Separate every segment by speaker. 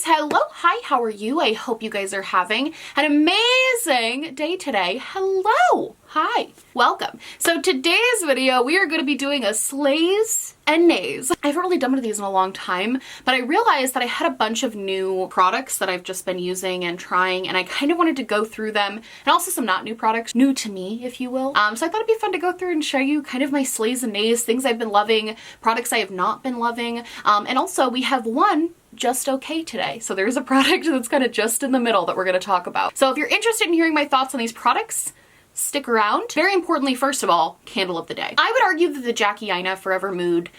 Speaker 1: Hello, hi, how are you? I hope you guys are having an amazing day today. Hello, hi, welcome. So today's video, we are going to be doing a slays and nays. I haven't really done one of these in a long time, but I realized that I had a bunch of new products that I've just been using and trying, and I kind of wanted to go through them, and also some not new products, new to me, if you will. So I thought it'd be fun to go through and show you kind of my slays and nays, things I've been loving, products I have not been loving, and also we have one just okay today. So there's a product that's kind of just in the middle that we're going to talk about. So if you're interested in hearing my thoughts on these products, stick around. Very importantly, first of all, candle of the day. I would argue that the Jackie Aina Forever Mood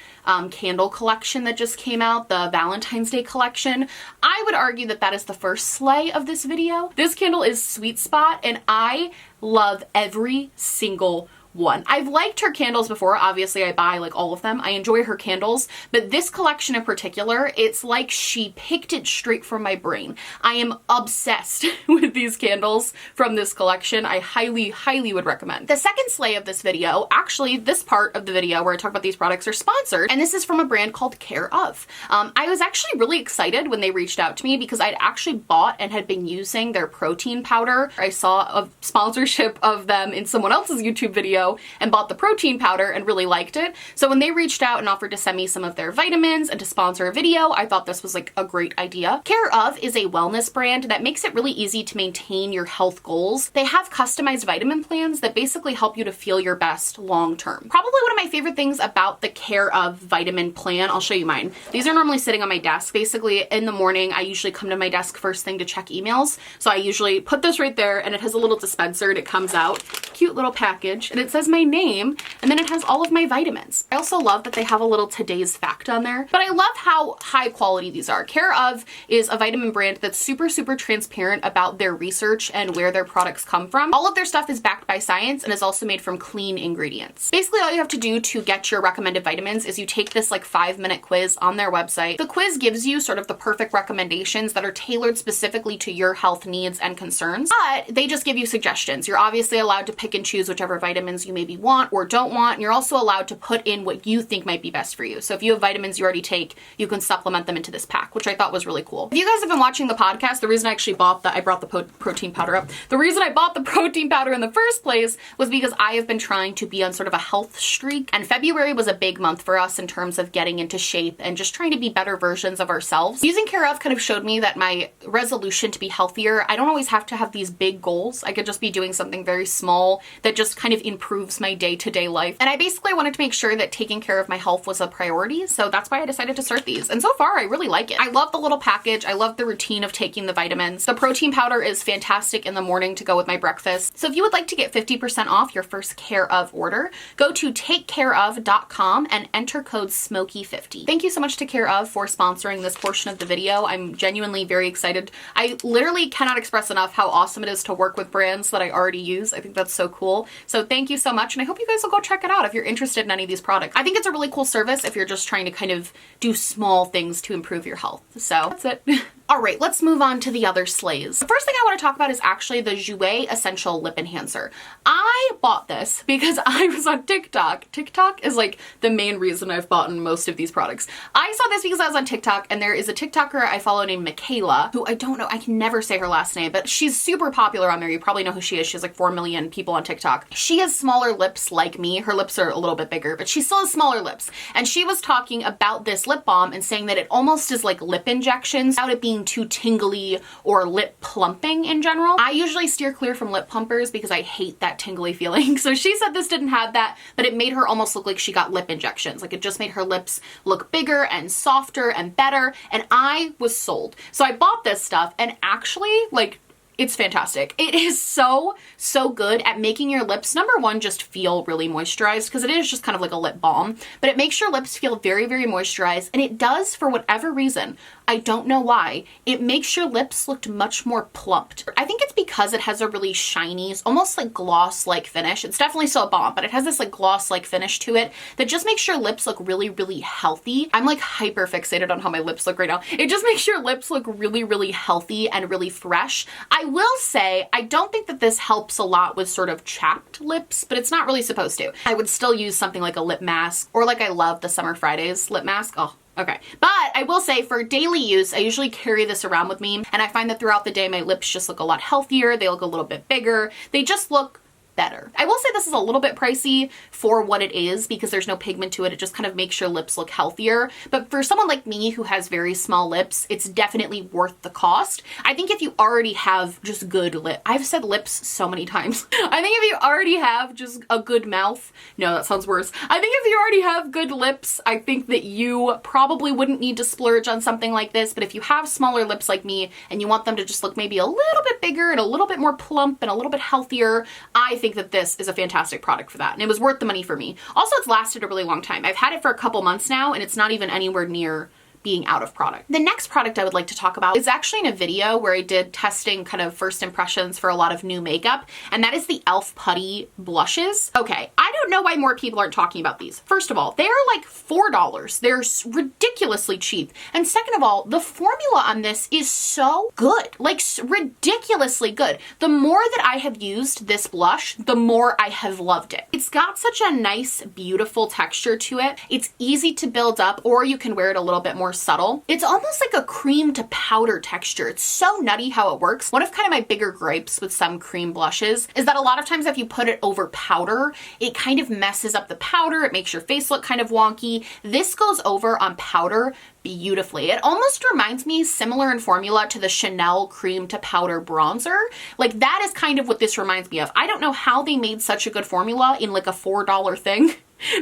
Speaker 1: candle collection that just came out, the Valentine's Day collection, I would argue that that is the first slay of this video. This candle is Sweet Spot, and I love every single one. I've liked her candles before. Obviously, I buy like all of them. I enjoy her candles, but this collection in particular, it's like she picked it straight from my brain. I am obsessed with these candles from this collection. I highly, highly would recommend. The second slay of this video, actually this part of the video where I talk about these products, are sponsored, and this is from a brand called Care Of. I was actually really excited when they reached out to me because I'd actually bought and had been using their protein powder. I saw a sponsorship of them in someone else's YouTube video and bought the protein powder and really liked it. So when they reached out and offered to send me some of their vitamins and to sponsor a video, I thought this was like a great idea. Care Of is a wellness brand that makes it really easy to maintain your health goals. They have customized vitamin plans that basically help you to feel your best long term. Probably one of my favorite things about the Care Of vitamin plan, I'll show you mine. These are normally sitting on my desk. Basically in the morning, I usually come to my desk first thing to check emails. So I usually put this right there, and it has a little dispenser and it comes out. Cute little package, and it says my name, and then it has all of my vitamins. I also love that they have a little today's fact on there, but I love how high quality these are. Care Of is a vitamin brand that's super, super transparent about their research and where their products come from. All of their stuff is backed by science and is also made from clean ingredients. Basically, all you have to do to get your recommended vitamins is you take this like 5-minute quiz on their website. The quiz gives you sort of the perfect recommendations that are tailored specifically to your health needs and concerns, but they just give you suggestions. You're obviously allowed to pick and choose whichever vitamins you maybe want or don't want, and you're also allowed to put in what you think might be best for you. So if you have vitamins you already take, you can supplement them into this pack, which I thought was really cool. If you guys have been watching the podcast, the reason I actually bought the, I brought the protein powder up. The reason I bought the protein powder in the first place was because I have been trying to be on sort of a health streak, and February was a big month for us in terms of getting into shape and just trying to be better versions of ourselves. Using Care Of kind of showed me that my resolution to be healthier, I don't always have to have these big goals. I could just be doing something very small that just kind of improves my day-to-day life. And I basically wanted to make sure that taking care of my health was a priority, so that's why I decided to start these. And so far, I really like it. I love the little package. I love the routine of taking the vitamins. The protein powder is fantastic in the morning to go with my breakfast. So if you would like to get 50% off your first Care Of order, go to takecareof.com and enter code SMOKY50. Thank you so much to Care Of for sponsoring this portion of the video. I'm genuinely very excited. I literally cannot express enough how awesome it is to work with brands that I already use. I think that's so cool. So thank you so much, and I hope you guys will go check it out if you're interested in any of these products. I think it's a really cool service if you're just trying to kind of do small things to improve your health. So that's it. All right, let's move on to the other slays. The first thing I want to talk about is actually the Jouer Essential Lip Enhancer. I bought this because I was on TikTok. TikTok is like the main reason I've bought most of these products. I saw this because I was on TikTok, and there is a TikToker I follow named Michaela, who I don't know, I can never say her last name, but she's super popular on there. You probably know who she is. She has like 4 million people on TikTok. She has smaller lips like me. Her lips are a little bit bigger, but she still has smaller lips. And she was talking about this lip balm and saying that it almost is like lip injections without it being too tingly or lip plumping in general. I usually steer clear from lip plumpers because I hate that tingly feeling. So she said this didn't have that, but it made her almost look like she got lip injections. Like it just made her lips look bigger and softer and better. And I was sold. So I bought this stuff, and actually, like, it's fantastic. It is so, so good at making your lips, number one, just feel really moisturized, because it is just kind of like a lip balm, but it makes your lips feel very, very moisturized. And it does, for whatever reason, I don't know why, it makes your lips look much more plumped. I think it's because it has a really shiny, almost like gloss-like finish. It's definitely still a balm, but it has this like gloss-like finish to it that just makes your lips look really, really healthy. I'm like hyper fixated on how my lips look right now. It just makes your lips look really, really healthy and really fresh. I will say, I don't think that this helps a lot with sort of chapped lips, but it's not really supposed to. I would still use something like a lip mask, or like I love the Summer Fridays lip mask. Oh, Okay. But I will say for daily use, I usually carry this around with me, and I find that throughout the day, my lips just look a lot healthier. They look a little bit bigger. They just look better. I will say this is a little bit pricey for what it is because there's no pigment to it. It just kind of makes your lips look healthier. But for someone like me who has very small lips, it's definitely worth the cost. I think if you already have just good lip, I've said lips so many times. I think if you already have just a good mouth, no, that sounds worse. I think if you already have good lips, I think that you probably wouldn't need to splurge on something like this. But if you have smaller lips like me and you want them to just look maybe a little bit bigger and a little bit more plump and a little bit healthier, I think that this is a fantastic product for that, and it was worth the money for me. Also, it's lasted a really long time. I've had it for a couple months now, and it's not even anywhere near being out of product. The next product I would like to talk about is actually in a video where I did testing kind of first impressions for a lot of new makeup, and that is the e.l.f. Putty blushes. Okay, I don't know why more people aren't talking about these. First of all, they are like $4. They're ridiculously cheap. And second of all, the formula on this is so good, like ridiculously good. The more that I have used this blush, the more I have loved it. It's got such a nice, beautiful texture to it. It's easy to build up, or you can wear it a little bit more subtle. It's almost like a cream to powder texture. It's so nutty how it works. One of kind of my bigger gripes with some cream blushes is that a lot of times if you put it over powder, it kind of messes up the powder. It makes your face look kind of wonky. This goes over on powder beautifully. It almost reminds me similar in formula to the Chanel cream to powder bronzer. Like that is kind of what this reminds me of. I don't know how they made such a good formula in like a $4 thing.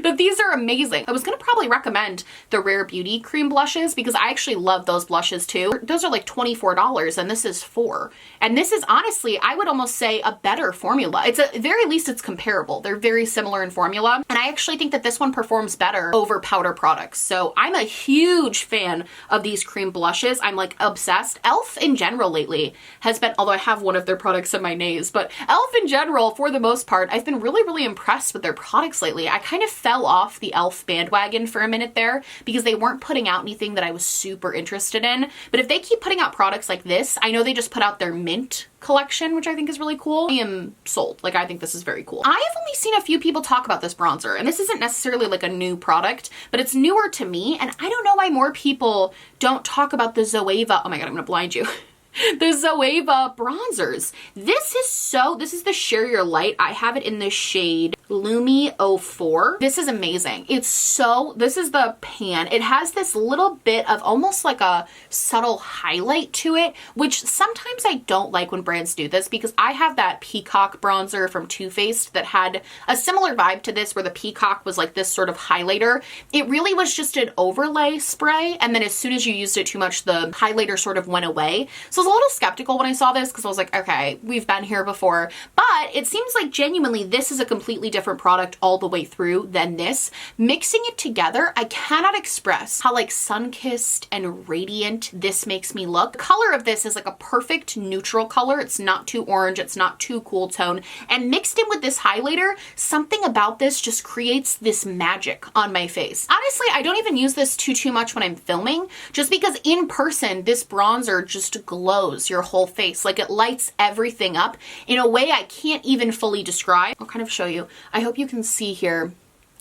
Speaker 1: But these are amazing. I was going to probably recommend the Rare Beauty cream blushes because I actually love those blushes too. Those are like $24 and this is $4. And this is honestly, I would almost say a better formula. It's at very least it's comparable. They're very similar in formula. And I actually think that this one performs better over powder products. So I'm a huge fan of these cream blushes. I'm like obsessed. e.l.f. in general lately has been, although I have one of their products in my nays, but e.l.f. in general, for the most part, I've been really, really impressed with their products lately. I kind of fell off the e.l.f. bandwagon for a minute there because they weren't putting out anything that I was super interested in. But if they keep putting out products like this, I know they just put out their mint collection, which I think is really cool. I am sold. Like, I think this is very cool. I have only seen a few people talk about this bronzer, and this isn't necessarily like a new product, but it's newer to me, and I don't know why more people don't talk about the Zoeva. Oh my God, I'm gonna blind you. The Zoeva bronzers. This is the Share Your Light. I have it in the shade Lumi 04. This is amazing. This is the pan. It has this little bit of almost like a subtle highlight to it, which sometimes I don't like when brands do this because I have that Peacock bronzer from Too Faced that had a similar vibe to this where the Peacock was like this sort of highlighter. It really was just an overlay spray, and then as soon as you used it too much, the highlighter sort of went away. So I was a little skeptical when I saw this because I was like, okay, we've been here before. But it seems like genuinely this is a completely different product all the way through than this. Mixing it together, I cannot express how like sun-kissed and radiant this makes me look. The color of this is like a perfect neutral color. It's not too orange. It's not too cool tone. And mixed in with this highlighter, something about this just creates this magic on my face. Honestly, I don't even use this too much when I'm filming, just because in person, this bronzer just glows your whole face. Like it lights everything up in a way I can't even fully describe. I'll kind of show you. I hope you can see here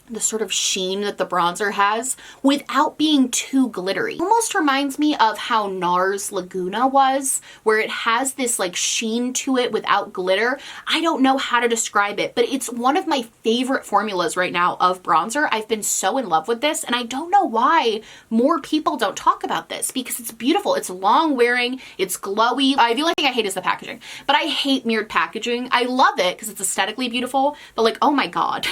Speaker 1: the sort of sheen that the bronzer has without being too glittery. Almost reminds me of how NARS Laguna was, where it has this like sheen to it without glitter. I don't know how to describe it, but it's one of my favorite formulas right now of bronzer. I've been so in love with this, and I don't know why more people don't talk about this because it's beautiful. It's long wearing, it's glowy. The only thing I hate is the packaging, but I hate mirrored packaging. I love it because it's aesthetically beautiful, but like, oh my God.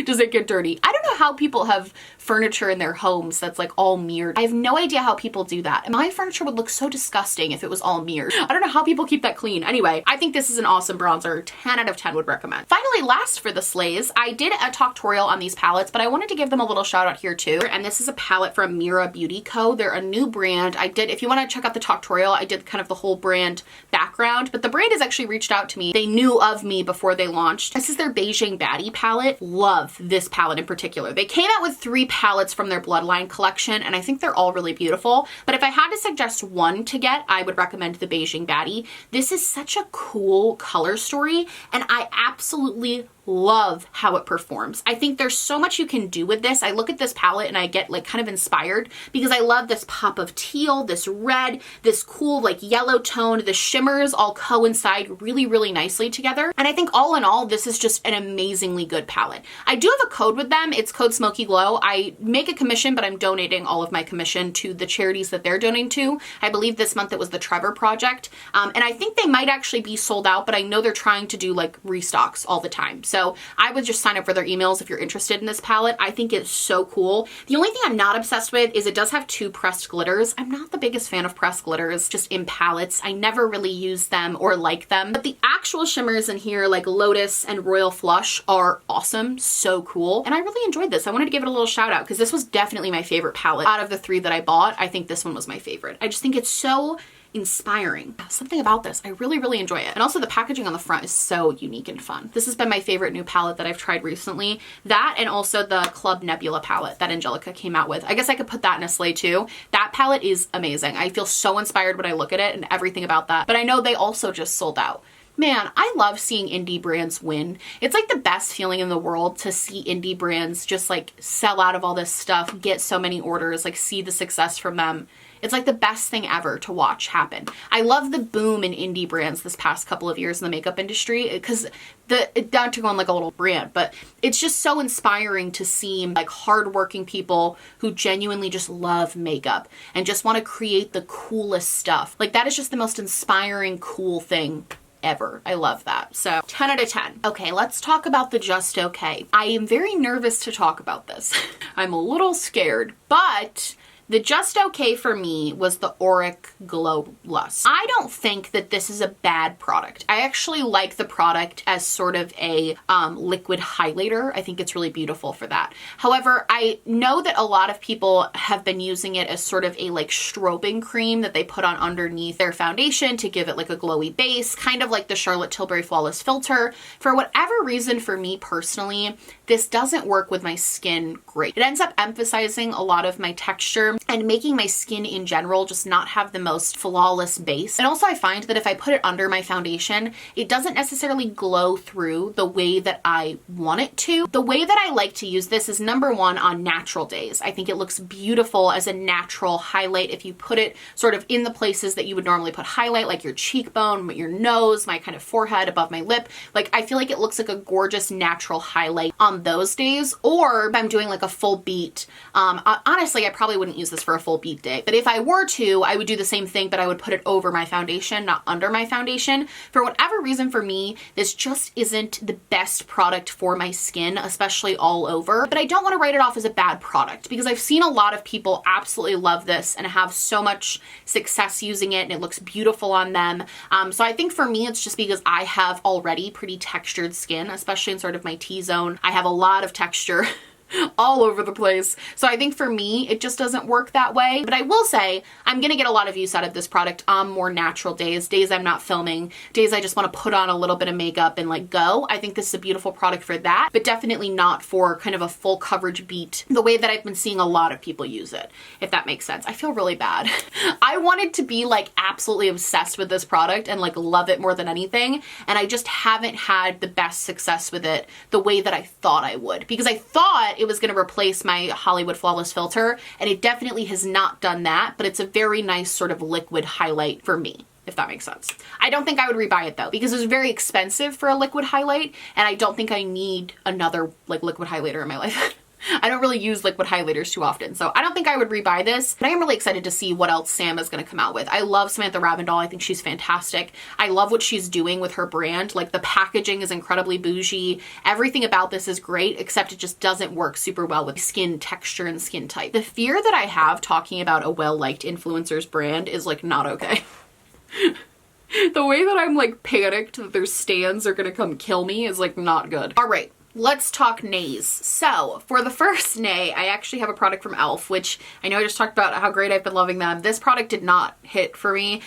Speaker 1: Does it get dirty? I don't know how people have furniture in their homes that's like all mirrored. I have no idea how people do that. My furniture would look so disgusting if it was all mirrored. I don't know how people keep that clean. Anyway, I think this is an awesome bronzer. 10 out of 10 would recommend. Finally, last for the slays, I did a tutorial on these palettes, but I wanted to give them a little shout out here too. And this is a palette from Mira Beauty Co. They're a new brand. If you want to check out the tutorial, I did kind of the whole brand background, but the brand has actually reached out to me. They knew of me before they launched. This is their Beijing Baddie palette. Love love this palette in particular. They came out with 3 palettes from their Bloodline collection, and I think they're all really beautiful. But if I had to suggest one to get, I would recommend the Beijing Baddie. This is such a cool color story, and I absolutely love how it performs. I think there's so much you can do with this. I look at this palette and I get like kind of inspired because I love this pop of teal, this red, this cool like yellow tone. The shimmers all coincide really, really nicely together. And I think all in all, this is just an amazingly good palette. I do have a code with them. It's code Smokey Glow. I make a commission, but I'm donating all of my commission to the charities that they're donating to. I believe this month it was the Trevor Project. And I think they might actually be sold out, but I know they're trying to do like restocks all the time. So I would just sign up for their emails if you're interested in this palette. I think it's so cool. The only thing I'm not obsessed with is it does have 2 pressed glitters. I'm not the biggest fan of pressed glitters just in palettes. I never really use them or like them. But the actual shimmers in here like Lotus and Royal Flush are awesome. So cool. And I really enjoyed this. I wanted to give it a little shout out because this was definitely my favorite palette. Out of the 3 that I bought, I think this one was my favorite. I just think it's so inspiring. Something about this, I really, really enjoy it. And also the packaging on the front is so unique and fun. This has been my favorite new palette that I've tried recently. That and also the Club Nebula palette that Angelica came out with. I guess I could put that in a sleigh too. That palette is amazing. I feel so inspired when I look at it and everything about that. But I know they also just sold out. Man, I love seeing indie brands win. It's like the best feeling in the world to see indie brands just like sell out of all this stuff, get so many orders, like see the success from them. It's like the best thing ever to watch happen. I love the boom in indie brands this past couple of years in the makeup industry because not to go on like a little brand, but it's just so inspiring to see like hardworking people who genuinely just love makeup and just want to create the coolest stuff. Like that is just the most inspiring, cool thing ever. I love that. So 10 out of 10. Okay, let's talk about the Just Okay. I am very nervous to talk about this. I'm a little scared, but the Just Okay for me was the Auric Glow Lust. I don't think that this is a bad product. I actually like the product as sort of a liquid highlighter. I think it's really beautiful for that. However, I know that a lot of people have been using it as sort of a like strobing cream that they put on underneath their foundation to give it like a glowy base, kind of like the Charlotte Tilbury Flawless Filter. For whatever reason, for me personally, this doesn't work with my skin great. It ends up emphasizing a lot of my texture and making my skin in general just not have the most flawless base. And also I find that if I put it under my foundation, it doesn't necessarily glow through the way that I want it to. The way that I like to use this is number 1 on natural days. I think it looks beautiful as a natural highlight if you put it sort of in the places that you would normally put highlight, like your cheekbone, your nose, my kind of forehead, above my lip. Like I feel like it looks like a gorgeous natural highlight on those days. Or if I'm doing like a full beat, honestly, I probably wouldn't use this for a full beat day. But if I were to, I would do the same thing, but I would put it over my foundation, not under my foundation. For whatever reason, for me, this just isn't the best product for my skin, especially all over. But I don't want to write it off as a bad product because I've seen a lot of people absolutely love this and have so much success using it and it looks beautiful on them. So I think for me, it's just because I have already pretty textured skin, especially in sort of my T-zone. I have a lot of texture all over the place. So I think for me, it just doesn't work that way. But I will say, I'm going to get a lot of use out of this product on more natural days, days I'm not filming, days I just want to put on a little bit of makeup and like go. I think this is a beautiful product for that, but definitely not for kind of a full coverage beat the way that I've been seeing a lot of people use it, if that makes sense. I feel really bad. I wanted to be like absolutely obsessed with this product and like love it more than anything. And I just haven't had the best success with it the way that I thought I would, because I thought it was going to replace my Hollywood Flawless Filter, and it definitely has not done that, but it's a very nice sort of liquid highlight for me, if that makes sense. I don't think I would rebuy it though, because it's very expensive for a liquid highlight, and I don't think I need another like liquid highlighter in my life. I don't really use liquid highlighters too often, so I don't think I would rebuy this, but I am really excited to see what else Sam is going to come out with. I love Samantha Ravindal. I think she's fantastic. I love what she's doing with her brand. Like the packaging is incredibly bougie. Everything about this is great, except it just doesn't work super well with skin texture and skin type. The fear that I have talking about a well-liked influencer's brand is like not okay. The way that I'm like panicked that their stans are going to come kill me is like not good. All right. let's talk nays. So for the first nay, I actually have a product from e.l.f., which I know I just talked about how great I've been loving them. This product did not hit for me.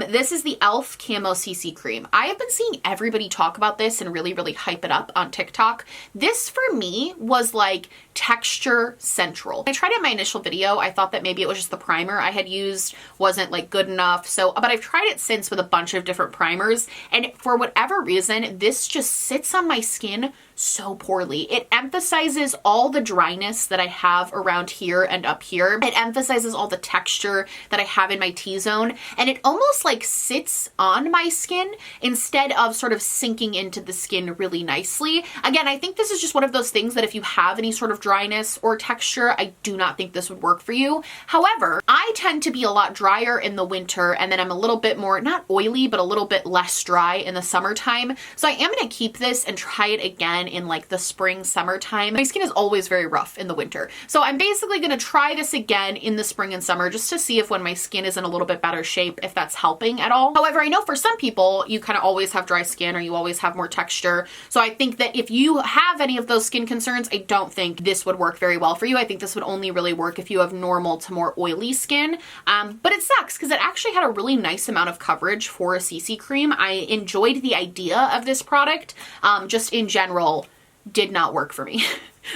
Speaker 1: This is the e.l.f. Camo CC Cream. I have been seeing everybody talk about this and really, really hype it up on TikTok. This for me was like texture central. I tried it in my initial video. I thought that maybe it was just the primer I had used wasn't like good enough. But I've tried it since with a bunch of different primers, and for whatever reason, this just sits on my skin so poorly. It emphasizes all the dryness that I have around here and up here. It emphasizes all the texture that I have in my T-zone, and it almost like sits on my skin instead of sort of sinking into the skin really nicely. Again, I think this is just one of those things that if you have any sort of dryness or texture, I do not think this would work for you. However, I tend to be a lot drier in the winter, and then I'm a little bit more, not oily, but a little bit less dry in the summertime. So I am going to keep this and try it again in like the spring, summertime. My skin is always very rough in the winter. So I'm basically going to try this again in the spring and summer just to see if when my skin is in a little bit better shape, if that's helping at all. However, I know for some people, you kind of always have dry skin or you always have more texture. So I think that if you have any of those skin concerns, I don't think this would work very well for you. I think this would only really work if you have normal to more oily skin. But it sucks because it actually had a really nice amount of coverage for a CC cream. I enjoyed the idea of this product. Just in general, did not work for me.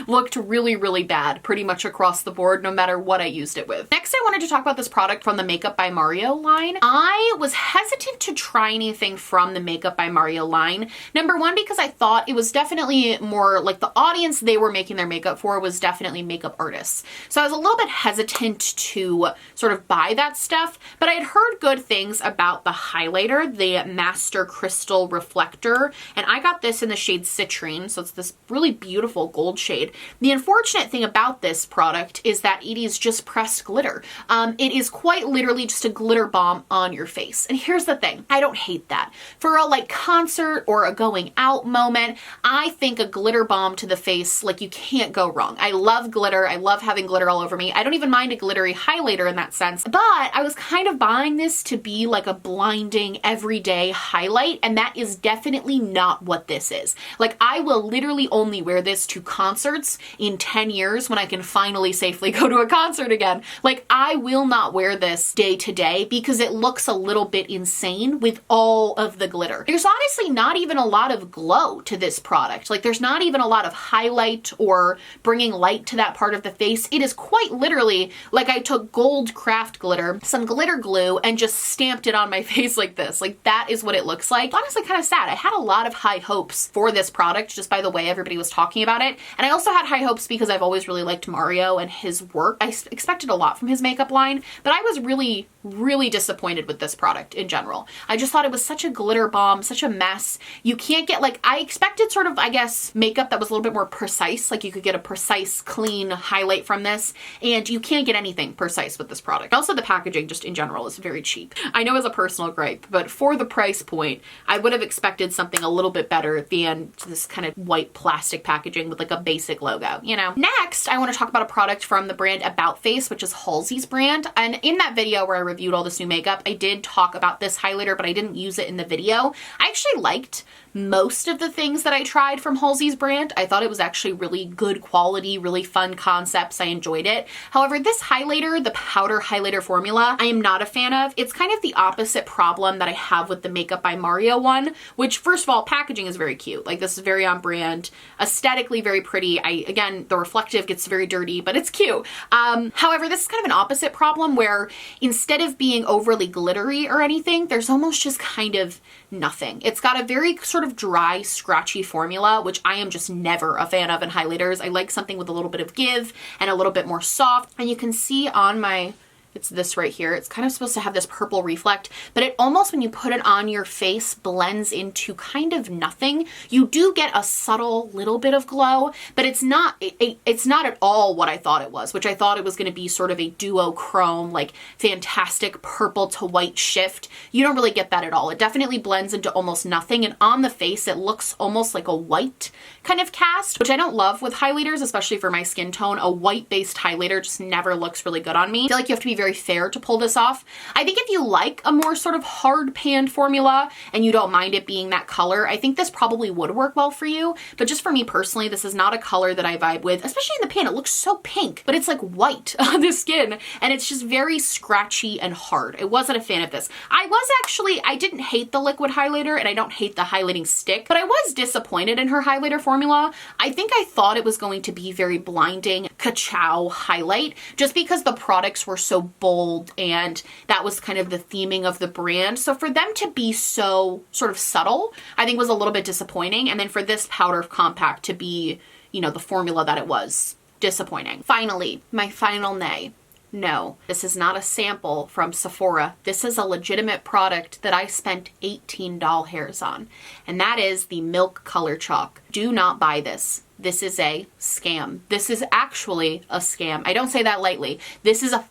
Speaker 1: Looked really, really bad pretty much across the board, no matter what I used it with. Next, I wanted to talk about this product from the Makeup by Mario line. I was hesitant to try anything from the Makeup by Mario line. Number one, because I thought it was definitely more like the audience they were making their makeup for was definitely makeup artists. So I was a little bit hesitant to sort of buy that stuff, but I had heard good things about the highlighter, the Master Crystal Reflector, and I got this in the shade Citrine, so it's this really beautiful gold shade. The unfortunate thing about this product is that it is just pressed glitter. It is quite literally just a glitter bomb on your face. And here's the thing, I don't hate that. For a like concert or a going out moment, I think a glitter bomb to the face, like you can't go wrong. I love glitter. I love having glitter all over me. I don't even mind a glittery highlighter in that sense, but I was kind of buying this to be like a blinding everyday highlight, and that is definitely not what this is. Like I will literally only wear this to concerts in 10 years when I can finally safely go to a concert again. Like I will not wear this day to day because it looks a little bit insane with all of the glitter. There's honestly not even a lot of glow to this product. Like there's not even a lot of highlight or bringing light to that part of the face. It is quite literally like I took gold craft glitter, some glitter glue, and just stamped it on my face like this. Like that is what it looks like. Honestly, kind of sad. I had a lot of high hopes for this product just by the way everybody was talking about it. And I also had high hopes because I've always really liked Mario and his work. I expected a lot from his makeup line, but I was really, really disappointed with this product in general. I just thought it was such a glitter bomb, such a mess. You can't get like, I expected sort of, I guess, makeup that was a little bit more precise. Like you could get a precise, clean highlight from this, and you can't get anything precise with this product. Also, the packaging just in general is very cheap. I know as a personal gripe, but for the price point, I would have expected something a little bit better than this kind of white plastic packaging with like a basic logo, you know? Next, I want to talk about a product from the brand About Face, which is Halsey's brand. And in that video where I reviewed all this new makeup, I did talk about this highlighter, but I didn't use it in the video. I actually liked most of the things that I tried from Halsey's brand. I thought it was actually really good quality, really fun concepts. I enjoyed it. However, this highlighter, the powder highlighter formula, I am not a fan of. It's kind of the opposite problem that I have with the Makeup by Mario one, which first of all, packaging is very cute. Like this is very on brand, aesthetically very pretty. Again, the reflective gets very dirty, but it's cute. However, this is kind of an opposite problem where instead of being overly glittery or anything, there's almost just kind of nothing. It's got a very sort of dry, scratchy formula, which I am just never a fan of in highlighters. I like something with a little bit of give and a little bit more soft. And you can see on my It's this right here. It's kind of supposed to have this purple reflect, but it almost, when you put it on your face, blends into kind of nothing. You do get a subtle little bit of glow, but it's not at all what I thought it was, which I thought it was going to be sort of a duochrome, like fantastic purple to white shift. You don't really get that at all. It definitely blends into almost nothing, and on the face it looks almost like a white kind of cast, which I don't love with highlighters, especially for my skin tone. A white based highlighter just never looks really good on me. I feel like you have to be very fair to pull this off. I think if you like a more sort of hard panned formula and you don't mind it being that color, I think this probably would work well for you. But just for me personally, this is not a color that I vibe with, especially in the pan. It looks so pink, but it's like white on the skin and it's just very scratchy and hard. I wasn't a fan of this. I didn't hate the liquid highlighter and I don't hate the highlighting stick, but I was disappointed in her highlighter formula. I think I thought it was going to be very blinding ka-chow highlight just because the products were so bold and that was kind of the theming of the brand. So for them to be so sort of subtle, I think was a little bit disappointing. And then for this powder compact to be, you know, the formula that it was, disappointing. Finally, my final nay. No, this is not a sample from Sephora. This is a legitimate product that I spent $18 hairs on, and that is the Milk Color Chalk. Do not buy this. This is a scam. This is actually a scam. I don't say that lightly. This is a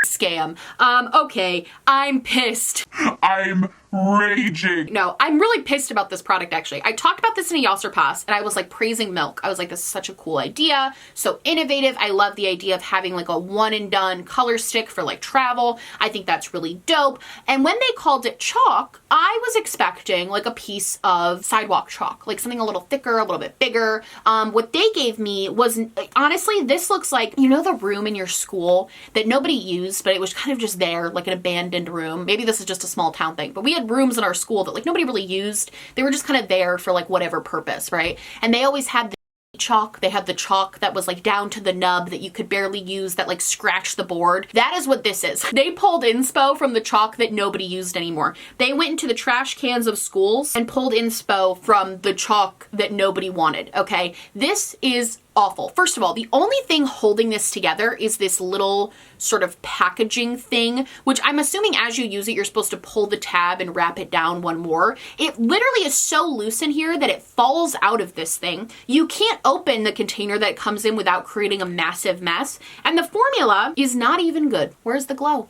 Speaker 1: scam. Okay, I'm pissed.
Speaker 2: I'm raging.
Speaker 1: No, I'm really pissed about this product actually. I talked about this in a Y'all Surpass and I was like praising Milk. I was like, this is such a cool idea. So innovative. I love the idea of having like a one and done color stick for like travel. I think that's really dope. And when they called it chalk, I was expecting like a piece of sidewalk chalk, like something a little thicker, a little bit bigger. What they gave me was, honestly, this looks like, you know, the room in your school that nobody used, but it was kind of just there, like an abandoned room. Maybe this is just a small town thing, but we had rooms in our school that like nobody really used. They were just kind of there for like whatever purpose, right? And they always had the chalk. They had the chalk that was like down to the nub that you could barely use, that like scratched the board. That is what this is. They pulled inspo from the chalk that nobody used anymore. They went into the trash cans of schools and pulled inspo from the chalk that nobody wanted, okay? This is awful. First of all, the only thing holding this together is this little sort of packaging thing, which I'm assuming as you use it, you're supposed to pull the tab and wrap it down one more. It literally is so loose in here that it falls out of this thing. You can't open the container that it comes in without creating a massive mess. And the formula is not even good. Where's the glow?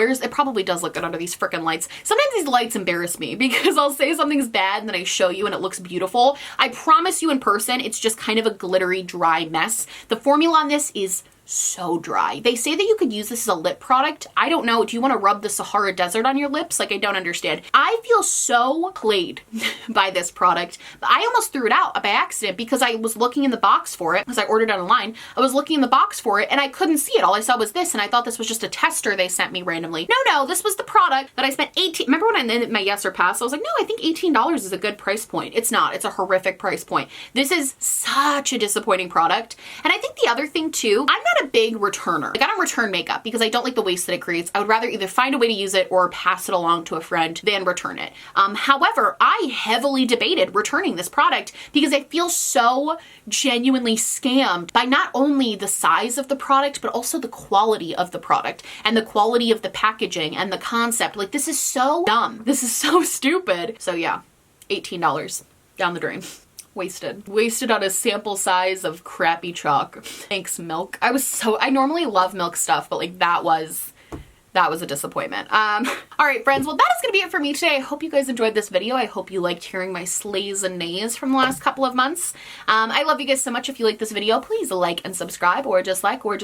Speaker 1: It probably does look good under these frickin' lights. Sometimes these lights embarrass me because I'll say something's bad and then I show you and it looks beautiful. I promise you in person, it's just kind of a glittery, dry mess. The formula on this is so dry. They say that you could use this as a lip product. I don't know. Do you want to rub the Sahara Desert on your lips? Like, I don't understand. I feel so played by this product. I almost threw it out by accident because I was looking in the box for it because I ordered it online. I was looking in the box for it and I couldn't see it. All I saw was this and I thought this was just a tester they sent me randomly. No, this was the product that I spent remember when I did my Yes or Pass? I was like, no, I think $18 is a good price point. It's not. It's a horrific price point. This is such a disappointing product. And I think the other thing too, I'm not a big returner. Like, I don't return makeup because I don't like the waste that it creates. I would rather either find a way to use it or pass it along to a friend than return it. However, I heavily debated returning this product because I feel so genuinely scammed by not only the size of the product, but also the quality of the product and the quality of the packaging and the concept. Like, this is so dumb. This is so stupid. So yeah, $18 down the drain. Wasted on a sample size of crappy chalk. Thanks, Milk. I normally love Milk stuff, but like that was a disappointment. All right, friends. Well, that is going to be it for me today. I hope you guys enjoyed this video. I hope you liked hearing my slays and nays from the last couple of months. I love you guys so much. If you like this video, please like and subscribe, or just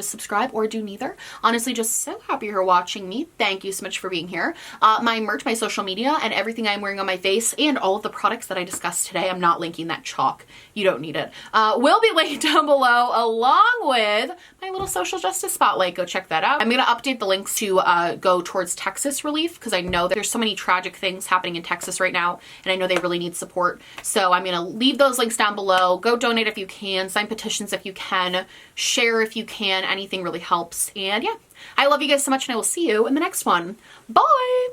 Speaker 1: subscribe, or do neither. Honestly, just so happy you're watching me. Thank you so much for being here. My merch, my social media, and everything I'm wearing on my face, and all of the products that I discussed today, I'm not linking that chalk. You don't need it. Will be linked down below, along with my little social justice spotlight. Go check that out. I'm going to update the links to go towards Texas relief because I know that there's so many tragic things happening in Texas right now and I know they really need support. So I'm going to leave those links down below. Go donate if you can, sign petitions if you can, share if you can. Anything really helps. And yeah, I love you guys so much and I will see you in the next one. Bye!